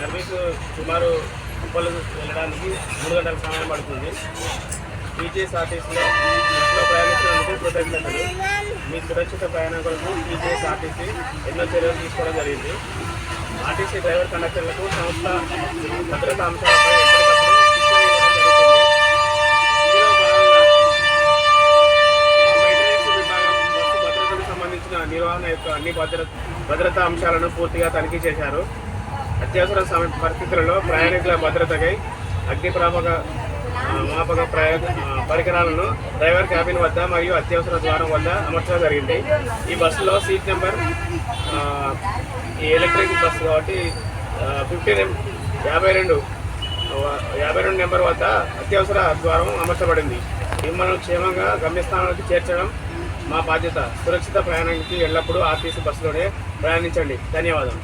Service సుమారు ఉప్పలు వెళ్ళడానికి 3 గంటల సమయం పడుతుంది. టీజీఎస్ఆర్టీసీలో బస్సులో ప్రయాణించినందుకు కృతజ్ఞతలు. మీ సురక్షిత ప్రయాణం కొరకు టీజీఎస్ఆర్టీసీ ఎన్నో చర్యలు తీసుకోవడం జరిగింది. ఆర్టీసీ డ్రైవర్ కండక్టర్లకు సంస్థ భద్రతా అంశాలపై ఎప్పటికప్పుడు శిక్షణ ఇవ్వడం జరుగుతుంది. ఇందులో భాగంగా మెయింటెనెన్స్ విభాగం బస్సు భద్రతకు సంబంధించిన నిర్వహణ యొక్క అన్ని భద్రతా అంశాలను పూర్తిగా తనిఖీ చేశారు. అత్యవసర పరిస్థితులలో ప్రయాణికుల భద్రతకై అగ్నిమాపక పరికరాలను డ్రైవర్ క్యాబిన్ వద్ద మరియు అత్యవసర ద్వారం వద్ద అమర్చడం జరిగింది. ఈ బస్సులో సీట్ నెంబర్ ఈ ఎలక్ట్రిక్ బస్సు కాబట్టి 52 నెంబర్ వద్ద అత్యవసర ద్వారం అమర్చబడింది. మిమ్మల్ని క్షేమంగా గమ్యస్థానానికి చేర్చడం మా బాధ్యత. సురక్షిత ప్రయాణానికి ఎల్లప్పుడూ ఆర్టీసీ బస్సులోనే ప్రయాణించండి. ధన్యవాదాలు.